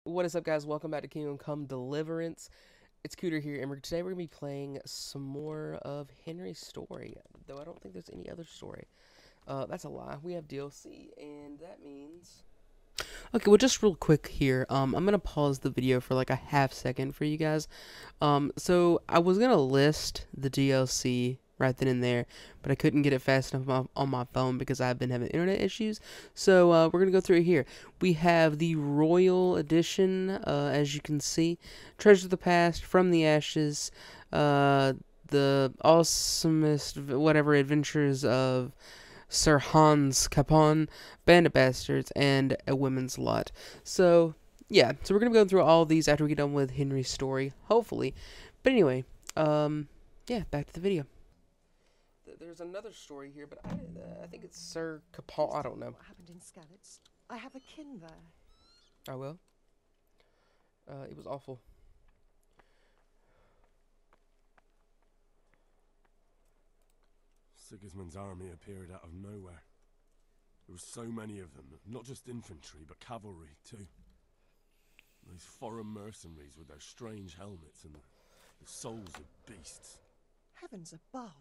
What is up, guys? Welcome back to Kingdom Come Deliverance. It's Cooter here, and today we're going to be playing some more of Henry's story, though I don't think there's any other story. That's a lie. We have DLC, and that means... Okay, well, just real quick here, I'm going to pause the video for like a half second for you guys. So I was going to list the DLC right then and there, but I couldn't get it fast enough on my phone because I've been having internet issues. So we're going to go through it here. We have the Royal Edition, as you can see. Treasure of the Past, From the Ashes, the awesomest, whatever, adventures of Sir Hans Capon, Band of Bastards, and A Women's Lot. So, yeah, so we're going to be going through all these after we get done with Henry's story, hopefully. But anyway, yeah, back to the video. There's another story here, but I think it's Sir Capon. I don't know. What happened in Skalitz? I have a kin there. I will. It was awful. Sigismund's army appeared out of nowhere. There were so many of them, not just infantry, but cavalry, too. These foreign mercenaries with their strange helmets and the souls of beasts. Heavens above.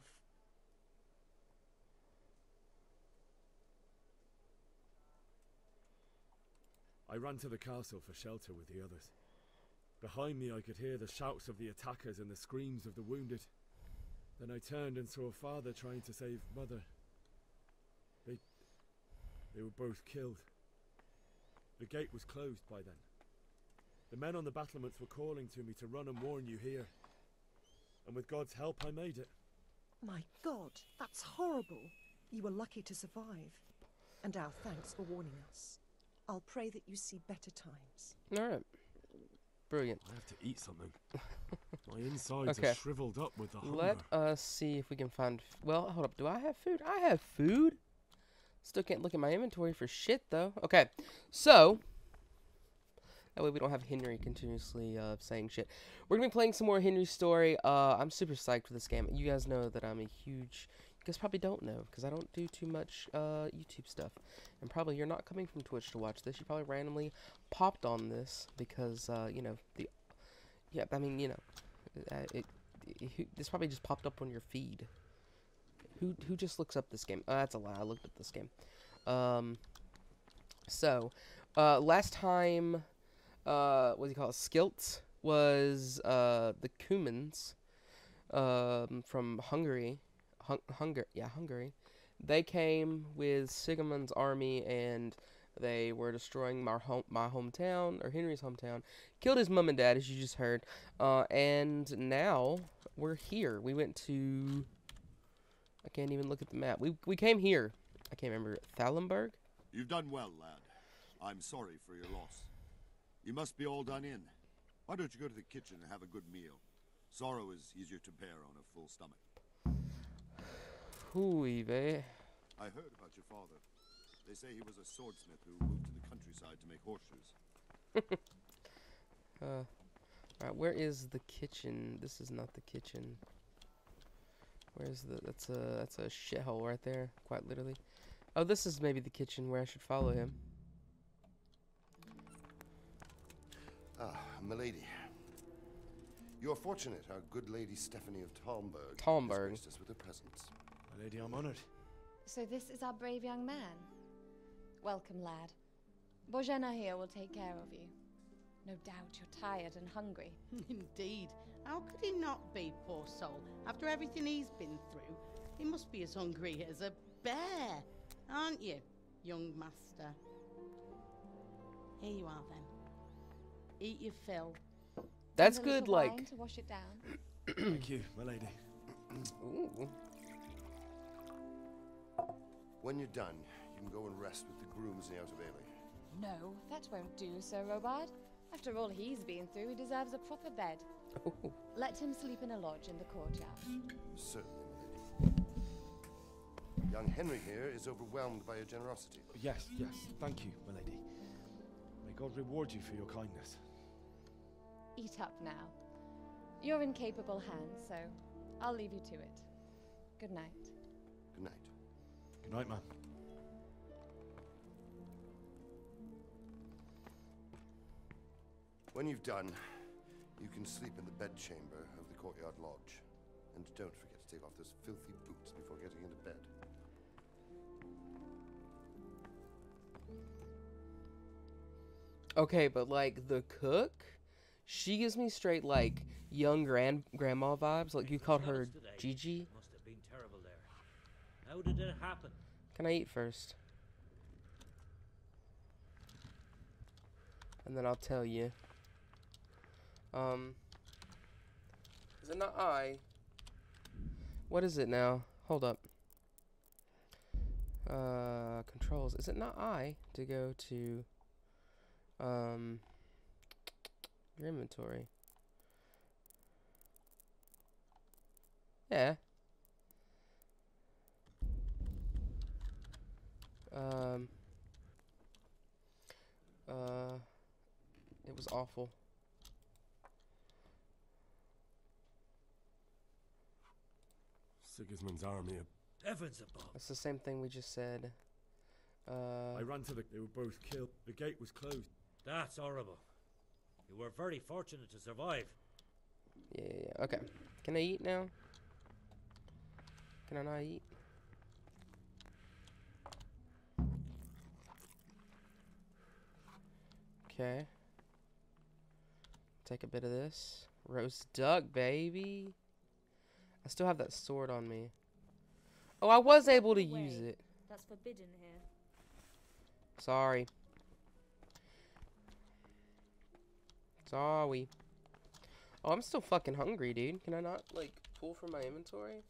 I ran to the castle for shelter with the others. Behind me I could hear the shouts of the attackers and the screams of the wounded. Then I turned and saw father trying to save mother. They were both killed. The gate was closed by then. The men on the battlements were calling to me to run and warn you here. And with God's help I made it. My God, that's horrible. You were lucky to survive. And our thanks for warning us. I'll pray that you see better times. Alright. Brilliant. I have to eat something. My insides are shriveled up with the hunger. Let us see if we can find... Well, hold up. Do I have food? I have food. Still can't look at my inventory for shit, though. Okay. So... That way we don't have Henry continuously saying shit. We're going to be playing some more Henry's story. I'm super psyched for this game. You guys know that I'm a huge... You guys probably don't know, because I don't do too much YouTube stuff. And probably you're not coming from Twitch to watch this. You probably randomly popped on this because, you know, the... Yeah, I mean, you know, this probably just popped up on your feed. Who just looks up this game? That's a lie. I looked up this game. So, last time, what do you call it? Skilts was the Cumans from Hungary. Hungary. They came with Sigismund's army, and they were destroying my hometown, or Henry's hometown. Killed his mom and dad, as you just heard. And now we're here. We went to... I can't even look at the map. We came here. I can't remember. Thalenberg? You've done well, lad. I'm sorry for your loss. You must be all done in. Why don't you go to the kitchen and have a good meal? Sorrow is easier to bear on a full stomach. Hooey-vey. I heard about your father. They say he was a swordsmith who moved to the countryside to make horseshoes. Alright, where is the kitchen? This is not the kitchen. Where's the... That's a shithole right there, quite literally. Oh, this is maybe the kitchen where I should follow him. Ah, milady. You're fortunate our good lady Stephanie of Talmberg has graced us with her presence. My lady, I'm honored. So this is our brave young man. Welcome, lad. Bojena here will take care of you. No doubt you're tired and hungry. Indeed. How could he not be, poor soul? After everything he's been through, he must be as hungry as a bear, aren't you, young master? Here you are, then. Eat your fill. That's And a good, little wine like... to wash it down. Thank you, my lady. Ooh. When you're done, you can go and rest with the grooms in the Outer Bailey. No, that won't do, Sir Robard. After all he's been through, he deserves a proper bed. Ooh. Let him sleep in a lodge in the courtyard. Certainly, milady. Young Henry here is overwhelmed by your generosity. Yes, thank you, my lady. May God reward you for your kindness. Eat up now. You're in capable hands, so I'll leave you to it. Good night. Good night. Good night, man. When you've done, you can sleep in the bedchamber of the courtyard lodge. And don't forget to take off those filthy boots before getting into bed. Okay, but like the cook, she gives me straight like young grandma vibes. Like you called her Gigi. Must have been terrible there. How did it happen? Can I eat first? And then I'll tell you. Is it not I? What is it now? Hold up. Controls. Is it not I to go to your inventory? Yeah. It was awful. Sigismund's army. Heavens above. That's the same thing we just said. I ran to the... They were both killed. The gate was closed. That's horrible. You were very fortunate to survive. Yeah. Okay. Can I eat now? Can I not eat? Okay. Take a bit of this. Roast duck, baby. I still have that sword on me. Oh, I was able to use it. That's forbidden here. Sorry. Sorry. Oh, I'm still fucking hungry, dude. Can I not, like, pull from my inventory?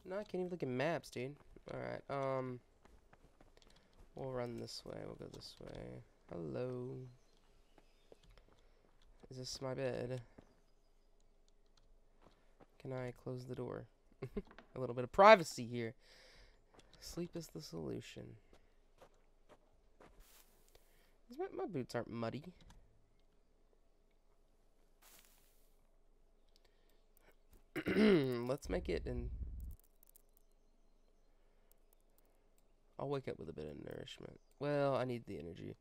No, I can't even look at maps, dude. Alright, we'll run this way. We'll go this way. Hello. Is this my bed? Can I close the door? A little bit of privacy here. Sleep is the solution. My boots aren't muddy. Let's make it and I'll wake up with a bit of nourishment. Well, I need the energy.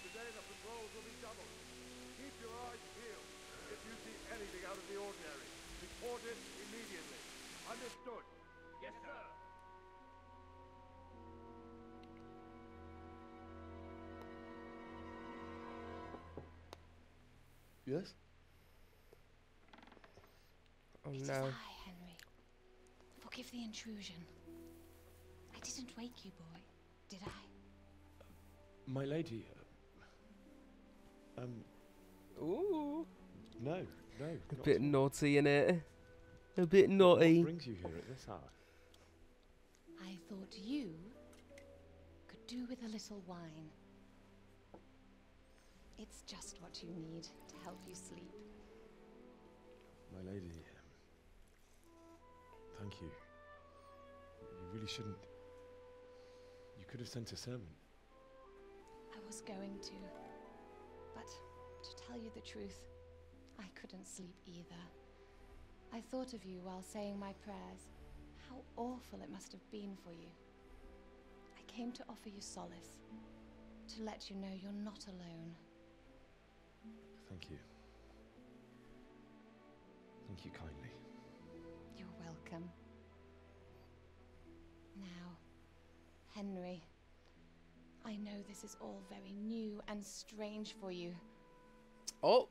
Today the patrols will be doubled. Keep your eyes peeled. If you see anything out of the ordinary, report it immediately. Understood? Yes, sir. Yes? Oh It is no. I, Henry. Forgive the intrusion. I didn't wake you, boy, did I? My lady... Ooh. No. A bit naughty in it. A bit naughty. What brings you here at this hour? I thought you could do with a little wine. It's just what you need to help you sleep. My lady... thank you. You really shouldn't... You could have sent a servant. I was going to, but to tell you the truth, I couldn't sleep either. I thought of you while saying my prayers. How awful it must have been for you. I came to offer you solace, to let you know you're not alone. Thank you. Thank you kindly. You're welcome. Now, Henry, I know this is all very new and strange for you, Oh,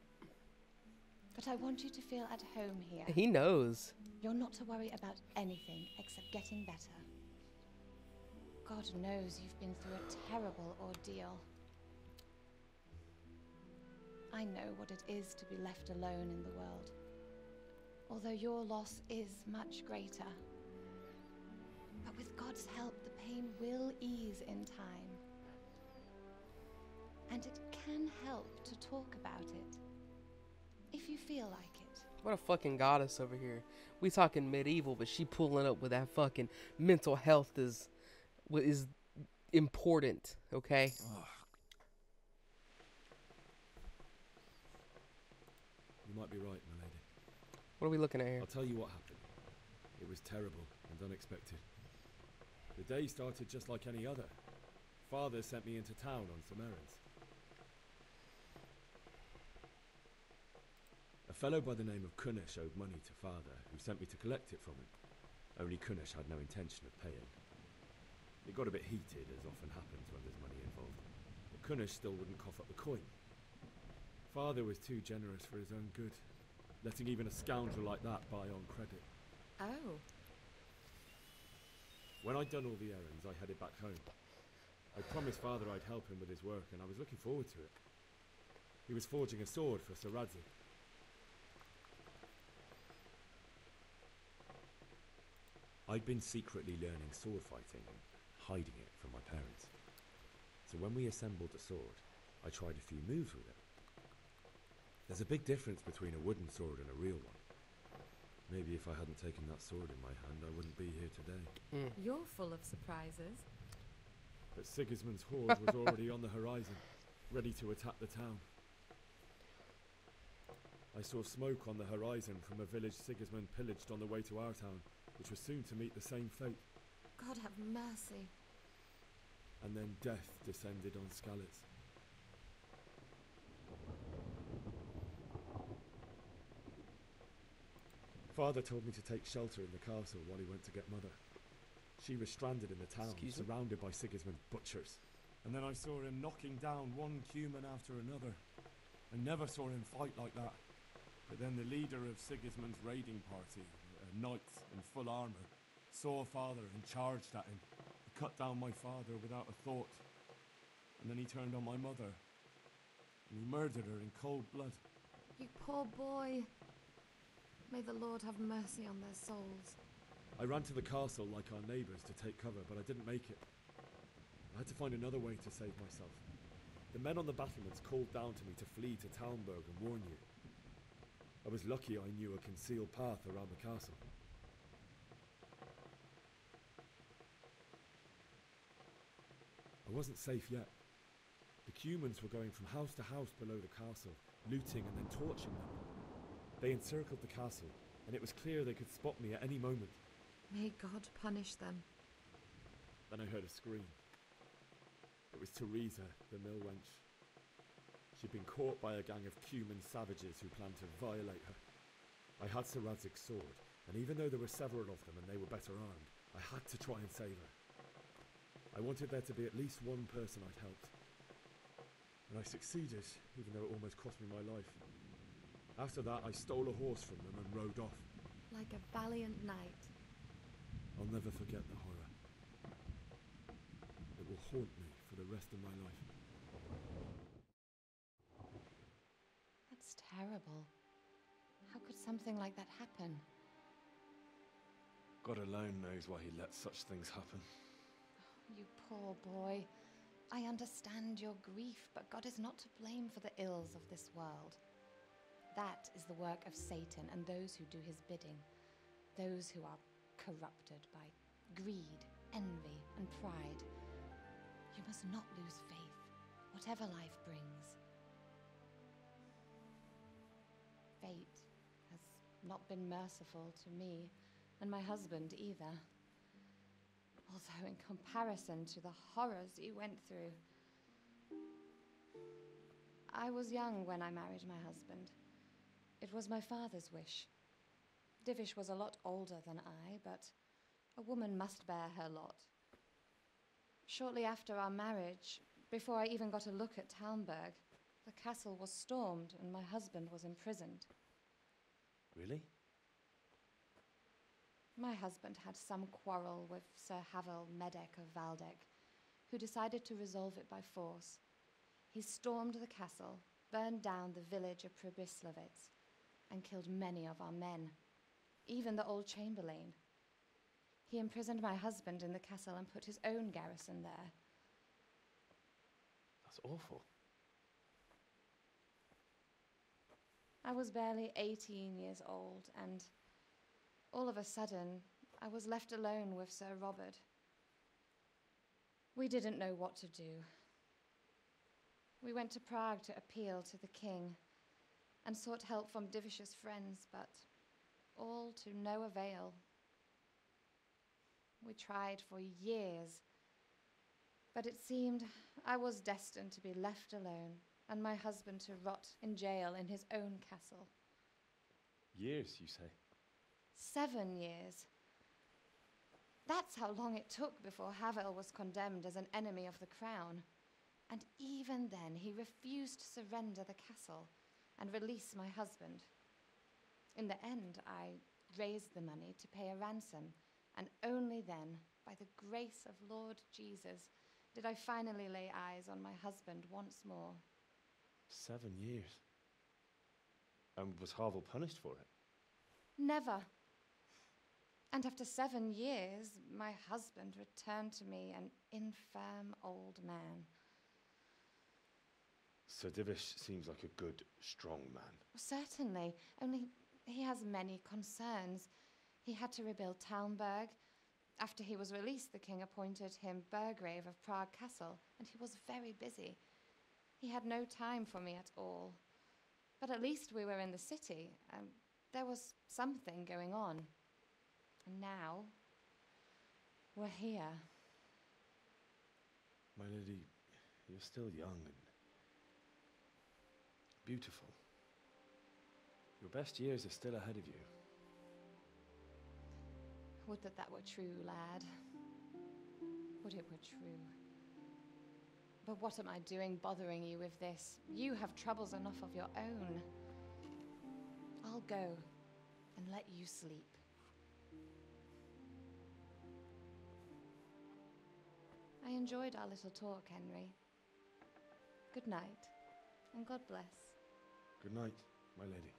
but I want you to feel at home here. he knows. You're not to worry about anything except getting better. God knows you've been through a terrible ordeal. I know what it is to be left alone in the world, although your loss is much greater. But with God's help, the pain will ease in time. And it can help to talk about it, if you feel like it. What a fucking goddess over here. We talking medieval, but she pulling up with that fucking mental health is what is important, okay? You might be right, my lady. What are we looking at here? I'll tell you what happened. It was terrible and unexpected. The day started just like any other. Father sent me into town on some errands. A fellow by the name of Kunish owed money to Father, who sent me to collect it from him. Only Kunish had no intention of paying. It got a bit heated, as often happens when there's money involved, but Kunish still wouldn't cough up the coin. Father was too generous for his own good, letting even a scoundrel like that buy on credit. Oh. When I'd done all the errands, I headed back home. I promised Father I'd help him with his work, and I was looking forward to it. He was forging a sword for Sir Radzig. I'd been secretly learning sword fighting and hiding it from my parents. So when we assembled the sword, I tried a few moves with it. There's a big difference between a wooden sword and a real one. Maybe if I hadn't taken that sword in my hand, I wouldn't be here today. You're full of surprises. But Sigismund's horde was already on the horizon, ready to attack the town. I saw smoke on the horizon from a village Sigismund pillaged on the way to our town, which was soon to meet the same fate. God have mercy. And then death descended on Skalitz. Father told me to take shelter in the castle while he went to get Mother. She was stranded in the town, surrounded by Sigismund's butchers. And then I saw him knocking down one human after another. I never saw him fight like that. But then the leader of Sigismund's raiding party, a knight in full armour, saw Father and charged at him. He cut down my father without a thought. And then he turned on my mother. And he murdered her in cold blood. You poor boy. May the Lord have mercy on their souls. I ran to the castle like our neighbours to take cover, but I didn't make it. I had to find another way to save myself. The men on the battlements called down to me to flee to Talmberg and warn you. I was lucky I knew a concealed path around the castle. I wasn't safe yet. The humans were going from house to house below the castle, looting and then torching them. They encircled the castle, and it was clear they could spot me at any moment. May God punish them. Then I heard a scream. It was Teresa, the mill wench. She'd been caught by a gang of Cuman savages who planned to violate her. I had Sir Radzig's sword, and even though there were several of them and they were better armed, I had to try and save her. I wanted there to be at least one person I'd helped. And I succeeded, even though it almost cost me my life. After that, I stole a horse from them and rode off. Like a valiant knight. I'll never forget the horror. It will haunt me for the rest of my life. That's terrible. How could something like that happen? God alone knows why he lets such things happen. Oh, you poor boy. I understand your grief, but God is not to blame for the ills of this world. That is the work of Satan and those who do his bidding. Those who are corrupted by greed, envy, and pride. You must not lose faith, whatever life brings. Fate has not been merciful to me, and my husband either. Although in comparison to the horrors you went through. I was young when I married my husband. It was my father's wish. Divish was a lot older than I, but a woman must bear her lot. Shortly after our marriage, before I even got a look at Talmberg, the castle was stormed and my husband was imprisoned. Really? My husband had some quarrel with Sir Havel Medek of Valdek, who decided to resolve it by force. He stormed the castle, burned down the village of Pribyslavitz, and killed many of our men, even the old chamberlain. He imprisoned my husband in the castle and put his own garrison there. That's awful. I was barely 18 years old, and all of a sudden, I was left alone with Sir Robert. We didn't know what to do. We went to Prague to appeal to the king and sought help from Divish's friends, but all to no avail. We tried for years. But it seemed I was destined to be left alone, and my husband to rot in jail in his own castle. Years, you say? 7 years. That's how long it took before Havel was condemned as an enemy of the crown. And even then, he refused to surrender the castle and release my husband. In the end, I raised the money to pay a ransom, and only then, by the grace of Lord Jesus, did I finally lay eyes on my husband once more. 7 years? And was Havel punished for it? Never. And after 7 years, my husband returned to me an infirm old man. Sir Divish seems like a good, strong man. Certainly, only he has many concerns. He had to rebuild Talmberg. After he was released, the king appointed him Burgrave of Prague Castle, and he was very busy. He had no time for me at all. But at least we were in the city. There was something going on. And now, we're here. My lady, you're still young and beautiful. Your best years are still ahead of you. Would that that were true, lad. Would it were true. But what am I doing bothering you with this? You have troubles enough of your own. I'll go and let you sleep. I enjoyed our little talk, Henry. Good night, and God bless. Good night, my lady.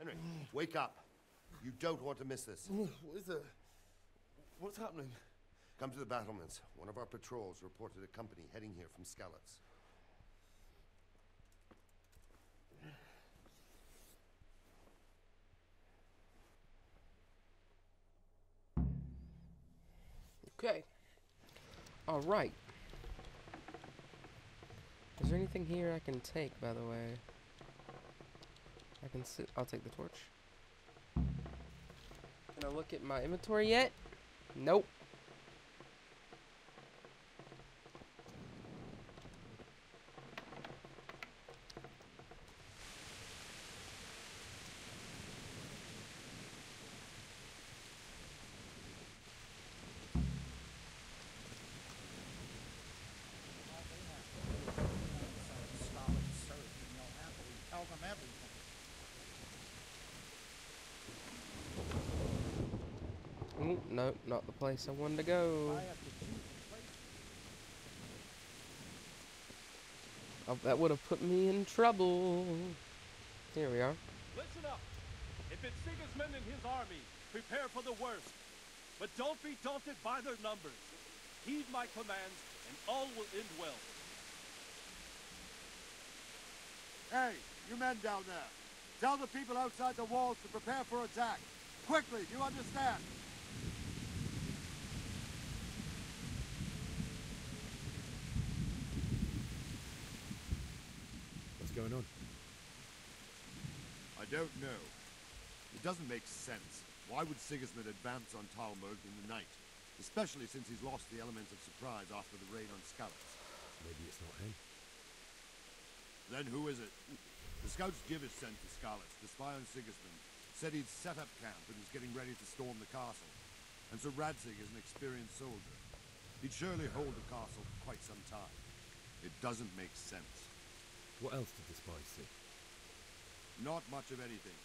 Henry, wake up. You don't want to miss this. What is it? What's happening? Come to the battlements. One of our patrols reported a company heading here from Skalitz. Okay. All right. Is there anything here I can take, by the way? I can sit. I'll take the torch. Can I look at my inventory yet? Nope. Ooh, no, not the place I wanted to go. Oh, that would have put me in trouble. Here we are. Listen up. If it's Sigismund and his army, prepare for the worst. But don't be daunted by their numbers. Heed my commands, and all will end well. Hey, you men down there. Tell the people outside the walls to prepare for attack. Quickly, do you understand? What's going on? I don't know. It doesn't make sense. Why would Sigismund advance on Talmberg in the night? Especially since he's lost the element of surprise after the raid on Skalitz. Maybe it's not him. Then who is it? The scouts Givis sent to Skalitz to spy on Sigismund said he'd set up camp and was getting ready to storm the castle. And Sir Radzig is an experienced soldier. He'd surely hold the castle for quite some time. It doesn't make sense. What else did the spies see? Not much of anything.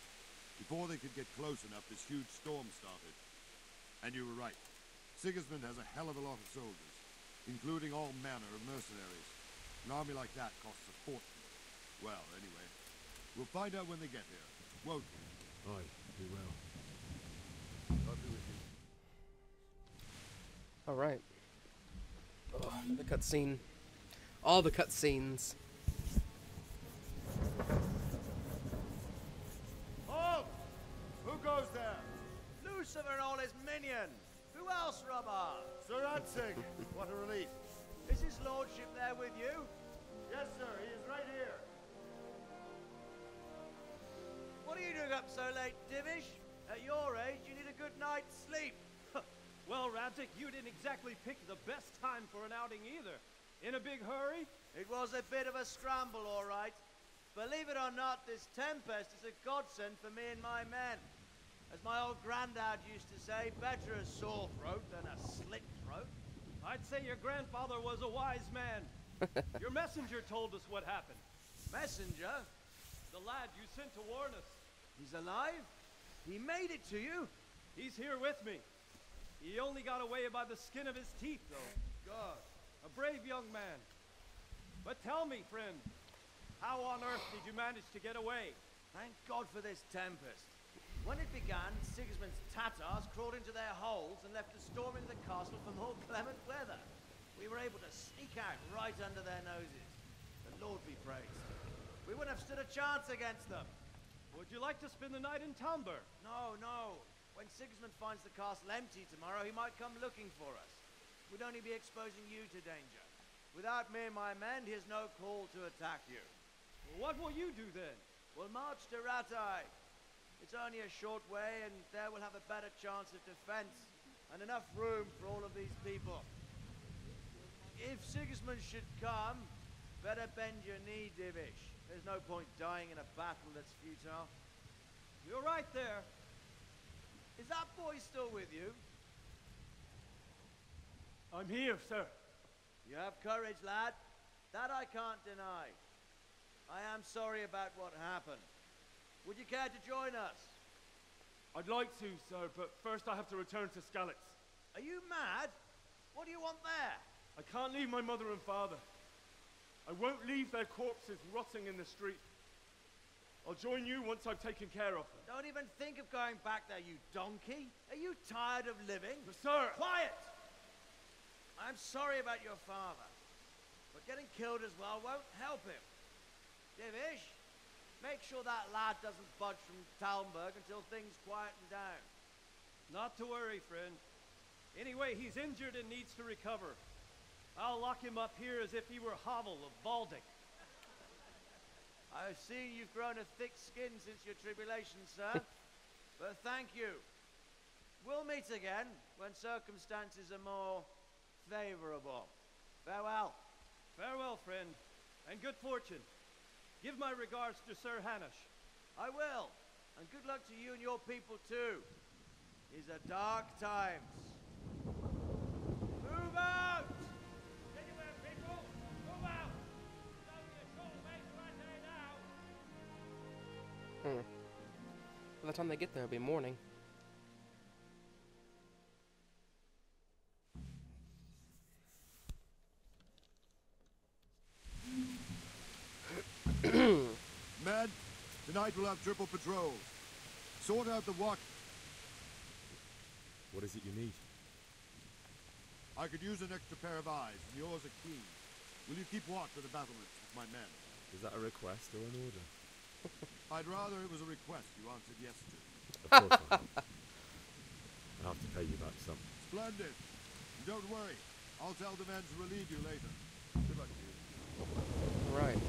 Before they could get close enough, this huge storm started. And you were right. Sigismund has a hell of a lot of soldiers, including all manner of mercenaries. An army like that costs a fortune. Well, anyway, we'll find out when they get here, won't we? Aye, we will. I'll be with you. All right. Oh, the cutscene. All the cutscenes. Halt! Who goes there? Lucifer and all his minions. Who else, Rubber? Sir Radzig. What a relief. Is his lordship there with you? Yes, sir. He is right here. What are you doing up so late, Divish? At your age, you need a good night's sleep. Well, Radzig, you didn't exactly pick the best time for an outing either. In a big hurry? It was a bit of a scramble, all right. Believe it or not, this tempest is a godsend for me and my men. As my old granddad used to say, better a sore throat than a slit throat. I'd say your grandfather was a wise man. Your messenger told us what happened. Messenger? The lad you sent to warn us. He's alive? He made it to you? He's here with me. He only got away by the skin of his teeth, though. God. A brave young man. But tell me, friend, how on earth did you manage to get away? Thank God for this tempest. When it began, Sigismund's Tatars crawled into their holes and left us storming the castle for more clement weather. We were able to sneak out right under their noses. The Lord be praised. We wouldn't have stood a chance against them. Would you like to spend the night in Talmberg? No, no. When Sigismund finds the castle empty tomorrow, he might come looking for us. We'd only be exposing you to danger. Without me and my men, he has no call to attack you. Well, what will you do then? We'll march to Ratai. It's only a short way, and there we'll have a better chance of defense, and enough room for all of these people. If Sigismund should come, better bend your knee, Divish. There's no point dying in a battle that's futile. You're right there. Is that boy still with you? I'm here, sir. You have courage, lad. That I can't deny. I am sorry about what happened. Would you care to join us? I'd like to, sir, but first I have to return to Skalitz. Are you mad? What do you want there? I can't leave my mother and father. I won't leave their corpses rotting in the street. I'll join you once I've taken care of them. Don't even think of going back there, you donkey. Are you tired of living? But sir! Quiet! I'm sorry about your father, but getting killed as well won't help him. Divish, make sure that lad doesn't budge from Talmberg until things quieten down. Not to worry, friend. Anyway, he's injured and needs to recover. I'll lock him up here as if he were Havel of Baldic. I've seen you've grown a thick skin since your tribulation, sir. But thank you. We'll meet again when circumstances are more favorable. Farewell. Farewell, friend, and good fortune. Give my regards to Sir Hanush. I will, and good luck to you and your people too. These are dark times. Move out! Anywhere, people! Move out! It's only a short way to Rattay now. By the time they get there, it'll be morning. Men, tonight we'll have triple patrols. Sort out the watch. What is it you need? I could use an extra pair of eyes, and yours are keen. Will you keep watch of the battlements with my men? Is that a request or an order? I'd rather it was a request you answered yes to. Of course I will. I'll have to pay you back some. Splendid. And don't worry. I'll tell the men to relieve you later. Good luck to you. Right.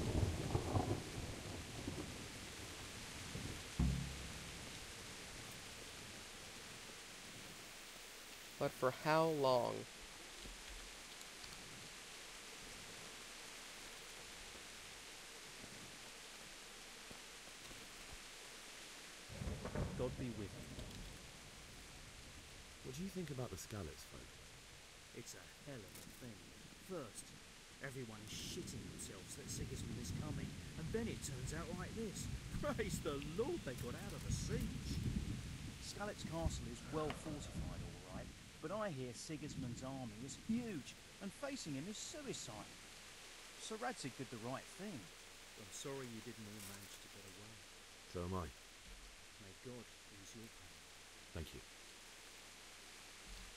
But for how long? me with you. What do you think about the Skalitz folk? It's a hell of a thing. First, everyone is shitting themselves that Sigismund is coming, and then it turns out like this. Praise the Lord, they got out of a siege. Skalitz Castle is well fortified, all right, but I hear Sigismund's army is huge, and facing him is suicide. Sir Radzig did the right thing. I'm sorry you didn't all manage to get away. So am I. May God ease your pain. Thank you.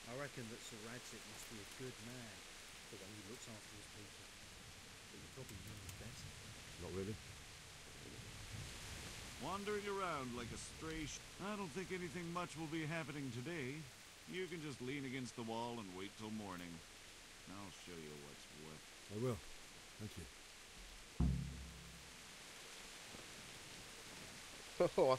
I reckon that Sir Radzig must be a good man, the way he looks after his people. But you probably know him better. Not really. Wandering around like a stray I don't think anything much will be happening today. You can just lean against the wall and wait till morning. I'll show you what's what. I will. Thank you. Oh.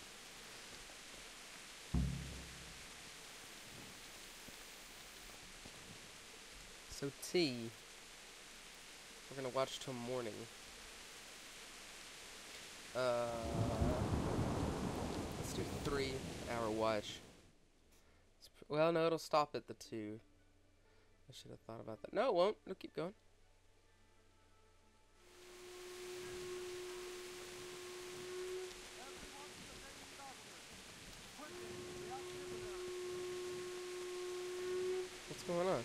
So tea. We're gonna watch till morning. Let's do 3-hour watch. Well, no, it'll stop at the 2. I should have thought about that. No, it won't. It'll keep going. What's going on?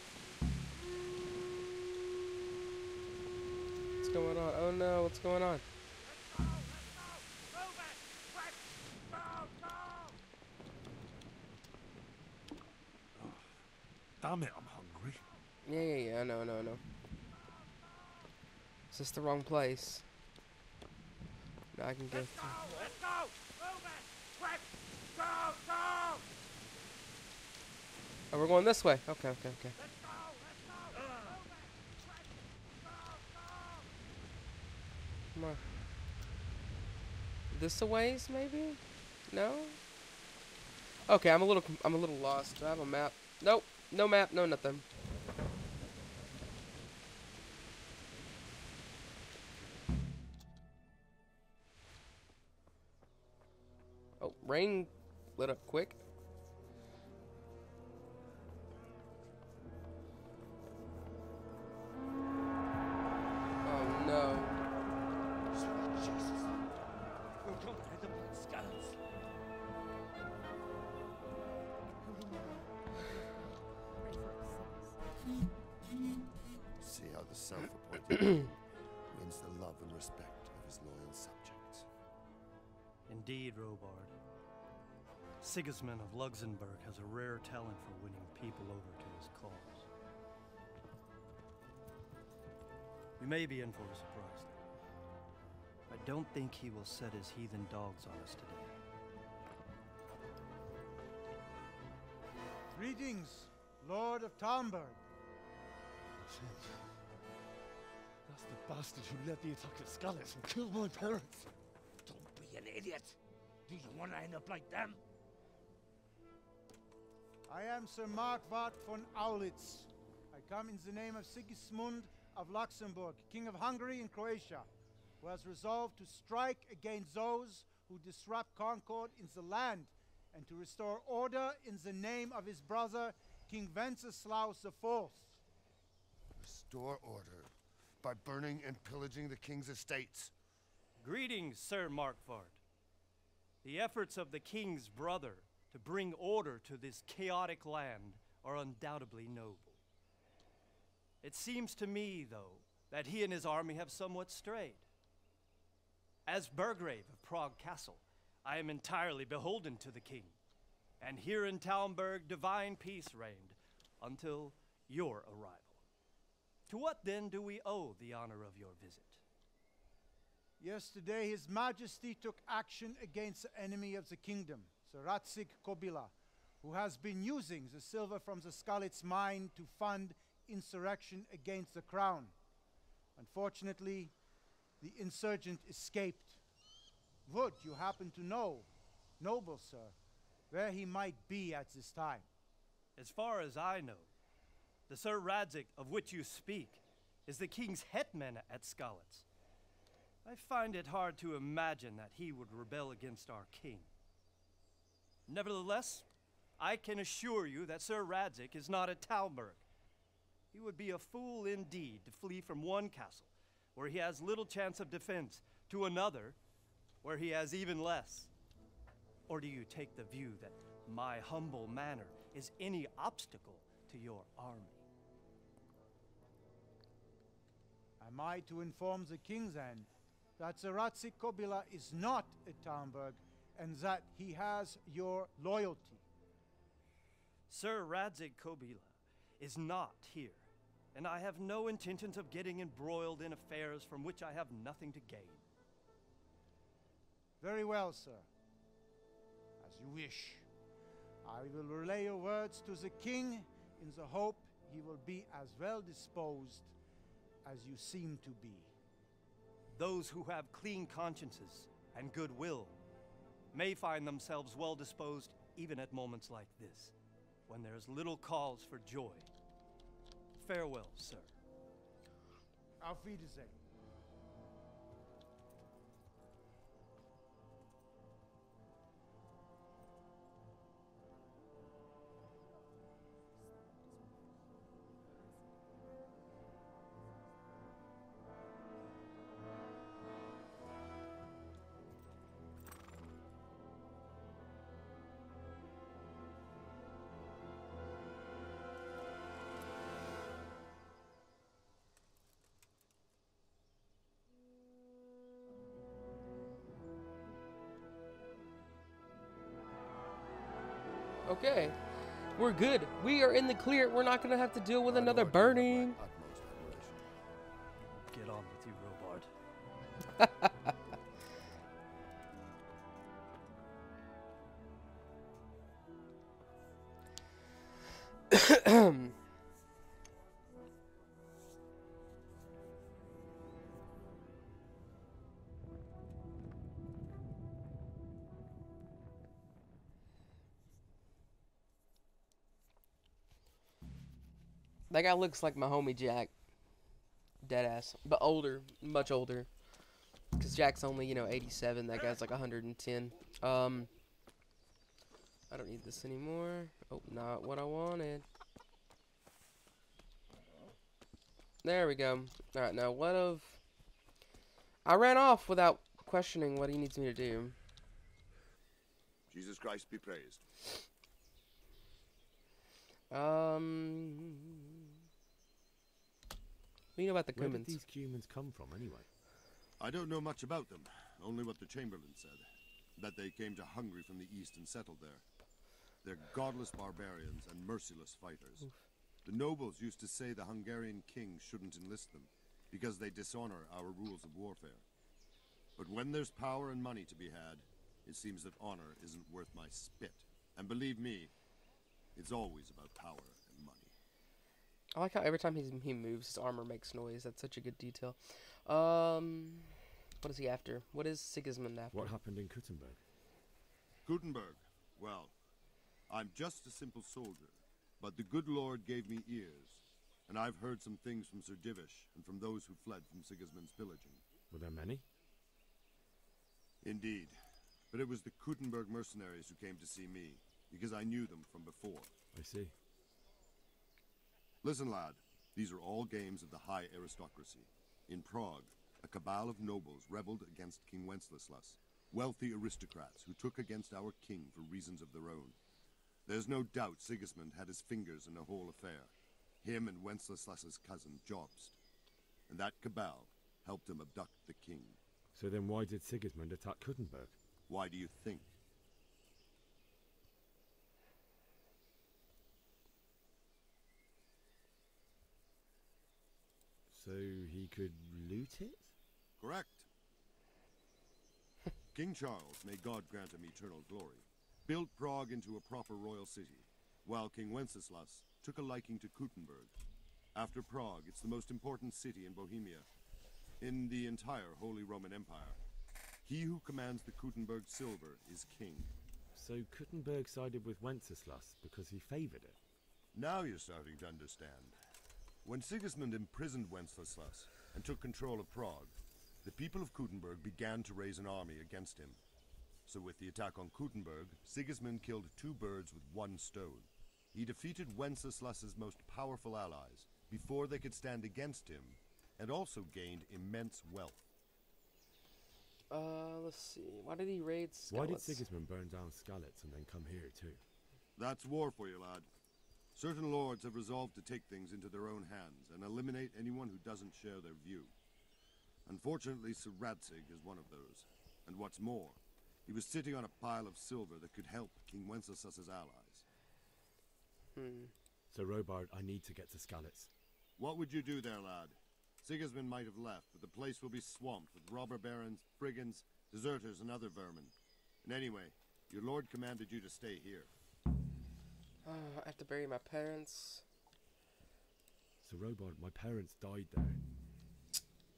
What's going on? Oh no, what's going on? Damn it, I'm hungry. Yeah, I know. Is this the wrong place? No, I can go through. Let's go! Move it! Quick! Go! Oh, we're going this way. Okay. Let's go! Move it! Quick! Come on. This a ways, maybe? No? Okay, I'm a little lost. Do I have a map? Nope. No map, no nothing. Oh, rain lit up quick. Oh no. Sweet Jesus. We're going to the Blood Skulls. See how the self-appointed wins the love and respect of his loyal subjects. Indeed, Robard. Sigismund of Luxembourg has a rare talent for winning people over to his cause. We may be in for a surprise, though. I don't think he will set his heathen dogs on us today. Greetings, Lord of Talmberg. That's the bastard who led the attack at Skalitz and killed my parents. Don't be an idiot. Do you want to end up like them? I am Sir Markwart von Aulitz. I come in the name of Sigismund of Luxembourg, King of Hungary and Croatia, who has resolved to strike against those who disrupt concord in the land and to restore order in the name of his brother, King Wenceslaus IV. Restore order by burning and pillaging the king's estates. Greetings, Sir Markwart. The efforts of the king's brother to bring order to this chaotic land are undoubtedly noble. It seems to me, though, that he and his army have somewhat strayed. As Burgrave of Prague Castle, I am entirely beholden to the king, and here in Talmberg divine peace reigned until your arrival. To what then do we owe the honor of your visit? Yesterday, His Majesty took action against the enemy of the kingdom, Sir Radzig Kobyla, who has been using the silver from the Skalitz mine to fund insurrection against the crown. Unfortunately, the insurgent escaped. Would you happen to know, noble sir, where he might be at this time? As far as I know, the Sir Radzig of which you speak is the king's hetman at Skalitz. I find it hard to imagine that he would rebel against our king. Nevertheless, I can assure you that Sir Radzig is not at Talmberg. He would be a fool indeed to flee from one castle, where he has little chance of defense, to another, where he has even less. Or do you take the view that my humble manner is any obstacle to your army? Am I to inform the king then that Sir Radzig Kobyla is not at Talmberg and that he has your loyalty? Sir Radzig Kobyla is not here, and I have no intentions of getting embroiled in affairs from which I have nothing to gain. Very well, sir. As you wish. I will relay your words to the king in the hope he will be as well disposed as you seem to be. Those who have clean consciences and goodwill may find themselves well disposed even at moments like this, when there is little cause for joy. Farewell, sir. Auf Wiedersehen. Okay, we're good. We are in the clear. We're not going to have to deal with another burning. Get on with you, Robard. That guy looks like my homie Jack. Deadass. But older. Much older. Because Jack's only, 87. That guy's like 110. I don't need this anymore. Oh, not what I wanted. There we go. Alright, now what of... I ran off without questioning what he needs me to do. Jesus Christ be praised. What do you know about the Where Cumans? did these humans come from, anyway? I don't know much about them, only what the Chamberlain said. That they came to Hungary from the east and settled there. They're godless barbarians and merciless fighters. Oof. The nobles used to say the Hungarian king shouldn't enlist them, because they dishonor our rules of warfare. But when there's power and money to be had, it seems that honor isn't worth my spit. And believe me, it's always about power and money. I like how every time he moves, his armor makes noise. That's such a good detail. What is he after? What is Sigismund after? What happened in Kuttenberg? Gutenberg, well, I'm just a simple soldier, but the good Lord gave me ears, and I've heard some things from Sir Divish and from those who fled from Sigismund's pillaging. Were there many? Indeed, but it was the Kuttenberg mercenaries who came to see me, because I knew them from before. I see. Listen, lad, these are all games of the high aristocracy. In Prague, a cabal of nobles rebelled against King Wenceslas, wealthy aristocrats who took against our king for reasons of their own. There's no doubt Sigismund had his fingers in the whole affair, him and Wenceslas's cousin Jobst. And that cabal helped him abduct the king. So then why did Sigismund attack Kuttenberg? Why do you think? So he could loot it? Correct. King Charles, may God grant him eternal glory, built Prague into a proper royal city, while King Wenceslas took a liking to Kuttenberg. After Prague, it's the most important city in Bohemia, in the entire Holy Roman Empire. He who commands the Kuttenberg silver is king. So Kuttenberg sided with Wenceslas because he favoured it? Now you're starting to understand. When Sigismund imprisoned Wenceslas and took control of Prague, the people of Kuttenberg began to raise an army against him. So with the attack on Kuttenberg, Sigismund killed 2 birds with 1 stone. He defeated Wenceslas's most powerful allies before they could stand against him, and also gained immense wealth. Let's see. Why did he raid Skalitz? Why did Sigismund burn down Skalitz and then come here too? That's war for you, lad. Certain lords have resolved to take things into their own hands and eliminate anyone who doesn't share their view. Unfortunately, Sir Radzig is one of those. And what's more, he was sitting on a pile of silver that could help King Wenceslas's allies. So Robard, I need to get to Skalitz. What would you do there, lad? Sigismund might have left, but the place will be swamped with robber barons, brigands, deserters, and other vermin. And anyway, your lord commanded you to stay here. I have to bury my parents. So Robard, my parents died there.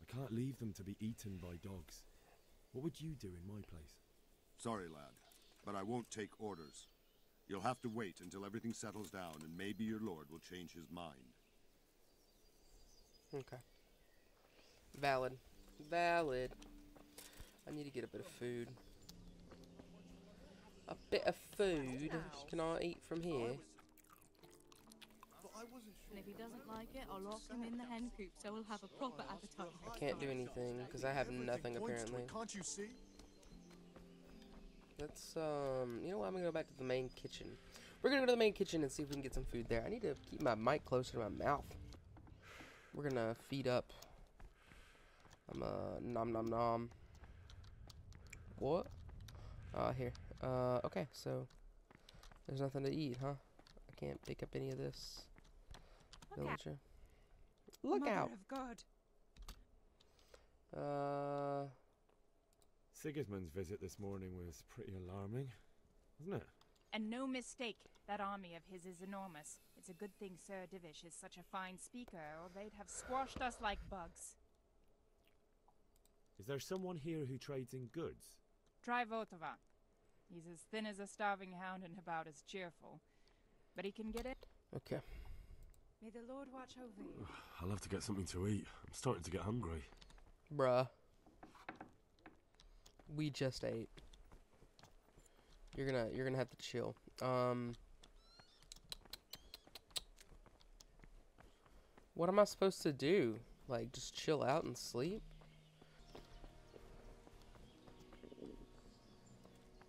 I can't leave them to be eaten by dogs. What would you do in my place? Sorry, lad, but I won't take orders. You'll have to wait until everything settles down, and maybe your lord will change his mind. Okay. Valid. Valid. I need to get a bit of food. A bit of food? Can I eat from here? And if he doesn't like it, I'll lock him in the hen coop so he'll have a proper appetite. I can't do anything because I have nothing apparently. Can't you see? Let's you know what, I'm gonna go back to the main kitchen. We're gonna go to the main kitchen and see if we can get some food there. I need to keep my mic closer to my mouth. We're gonna feed up. Nom nom nom. What? Here. Okay, so there's nothing to eat, huh? I can't pick up any of this. Villager. Look Mother out! of God. Sigismund's visit this morning was pretty alarming, wasn't it? And no mistake, that army of his is enormous. It's a good thing Sir Divish is such a fine speaker, or they'd have squashed us like bugs. Is there someone here who trades in goods? Try Votovan. He's as thin as a starving hound and about as cheerful. But he can get it. Okay. May the Lord watch over you. I'll have to get something to eat. I'm starting to get hungry. Bruh. We just ate. You're gonna have to chill. What am I supposed to do? Like, just chill out and sleep?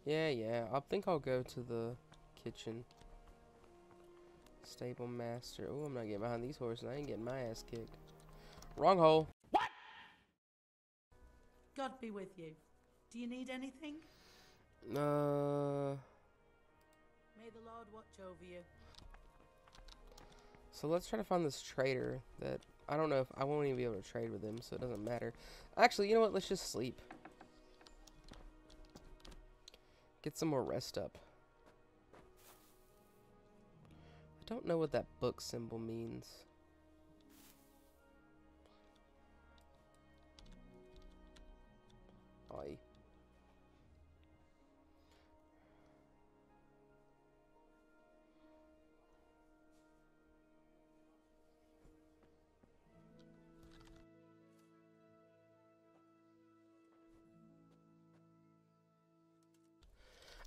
Yeah, I think I'll go to the kitchen. Stable master. Oh, I'm not getting behind these horses. I ain't getting my ass kicked. Wrong hole. What? God be with you. Do you need anything? May the Lord watch over you. So let's try to find this trader that I don't know if I won't even be able to trade with him, so it doesn't matter. Actually, you know what? Let's just sleep. Get some more rest up. I don't know what that book symbol means. Oi.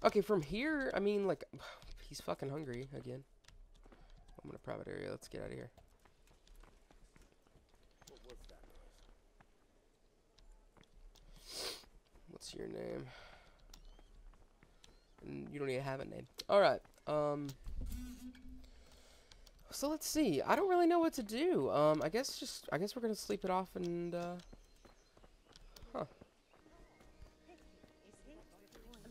Okay, from here, I mean, like, he's fucking hungry again. I'm in a private area. Let's get out of here. What's your name? And you don't even have a name. Alright, so let's see. I don't really know what to do. I guess we're gonna sleep it off and, huh.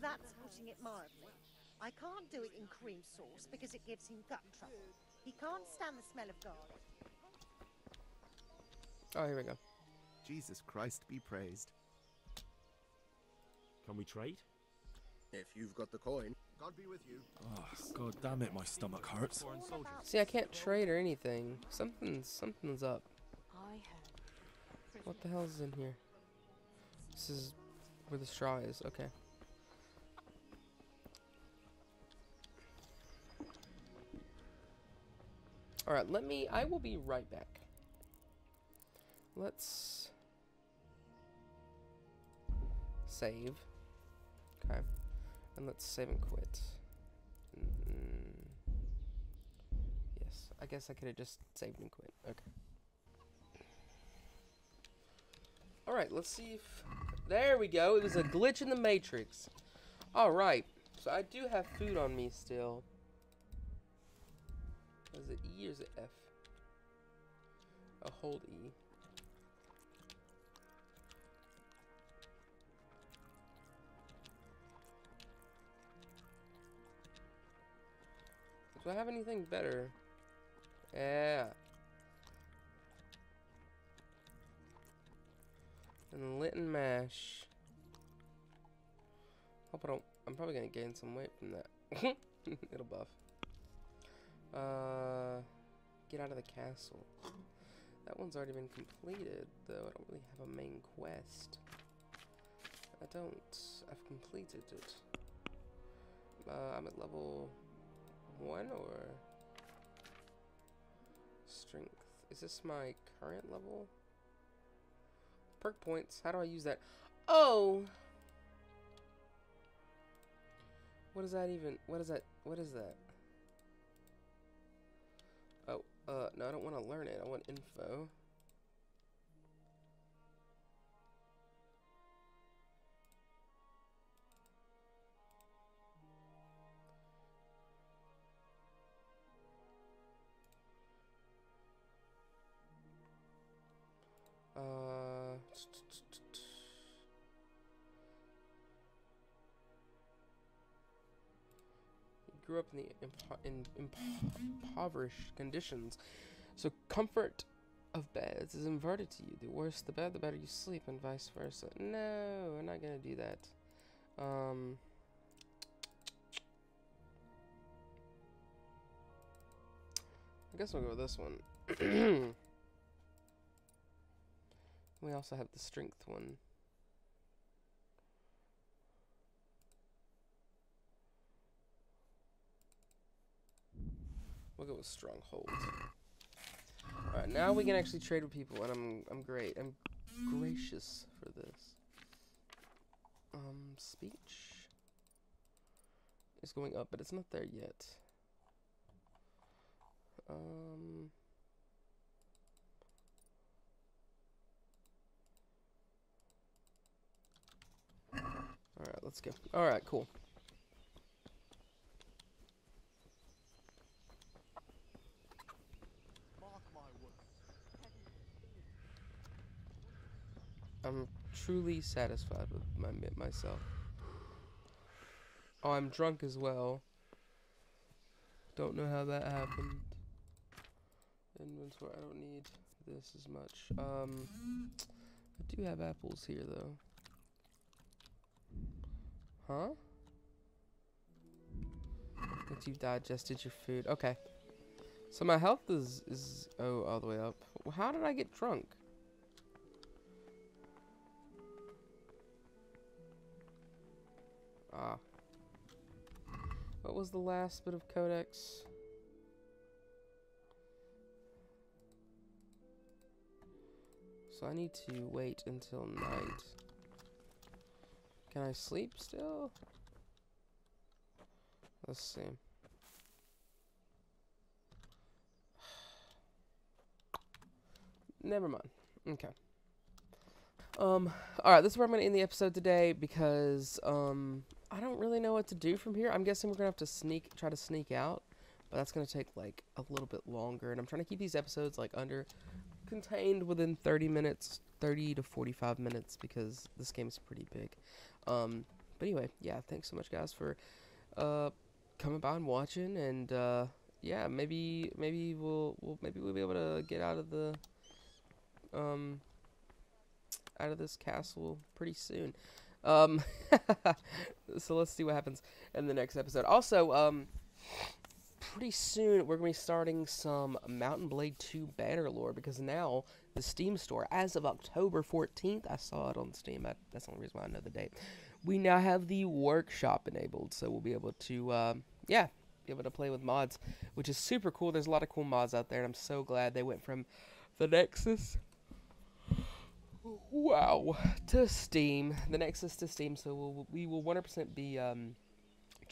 That's putting it mildly. I can't do it in cream sauce because it gives him gut trouble. He can't stand the smell of garlic. Oh, here we go. Jesus Christ be praised. Can we trade? If you've got the coin. God be with you. Oh, god damn it, my stomach hurts. See, I can't trade or anything. Something's up. What the hell is in here? This is where the straw is. Okay. Alright, I will be right back. Let's save. Okay. And let's save and quit. Yes, I guess I could have just saved and quit. Okay. Alright, let's see if... There we go. It was a glitch in the Matrix. Alright. So I do have food on me still. Is it E or is it F? Oh, hold E. Do I have anything better? Yeah. And Litten mash. Hope I don't. I'm probably gonna gain some weight from that. It'll buff. Get out of the castle. That one's already been completed, though. I don't really have a main quest. I don't. I've completed it. I'm at level 1 or strength. Is this my current level? Perk points. How do I use that? Oh! What is that even? What is that? What is that? Oh, no, I don't want to learn it. I want info. Grew up in impoverished conditions, so comfort of beds is inverted to you. The worse the bed, the better you sleep, and vice versa. No, we're not gonna do that. I guess we'll go with this one. We also have the strength one. We'll go with stronghold. Alright, now we can actually trade with people, and I'm great. I'm gracious for this. Speech is going up, but it's not there yet. Alright, let's go. Alright, cool. I'm truly satisfied with myself. Oh, I'm drunk as well. Don't know how that happened. Inventory, I don't need this as much. I do have apples here though. Huh? That you've digested your food. Okay. So my health is all the way up. How did I get drunk? Ah. What was the last bit of codex? So I need to wait until night. Can I sleep still? Let's see. Never mind. Okay. Alright, this is where I'm going to end the episode today because, I don't really know what to do from here. I'm guessing we're going to have to try to sneak out, but that's going to take, like, a little bit longer, and I'm trying to keep these episodes, like, contained within 30 minutes, 30 to 45 minutes, because this game is pretty big. But anyway, yeah, thanks so much, guys, for, coming by and watching, and, yeah, maybe we'll be able to get out of the, out of this castle pretty soon. So let's see what happens in the next episode. Also, pretty soon we're going to be starting some Mountain Blade 2 Bannerlord, because now the Steam store, as of October 14th, I saw it on Steam, that's the only reason why I know the date, we now have the workshop enabled, so we'll be able to, yeah, be able to play with mods, which is super cool. There's a lot of cool mods out there, and I'm so glad they went from the Nexus, wow, to Steam, the Nexus to Steam, so we will 100% be,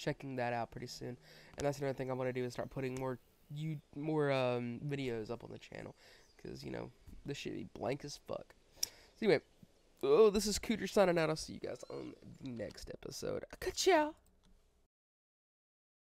checking that out pretty soon. And that's another thing I want to do is start putting more videos up on the channel, because you know this shit be blank as fuck. So anyway, this is Cooter signing out. I'll see you guys on the next episode. Ciao.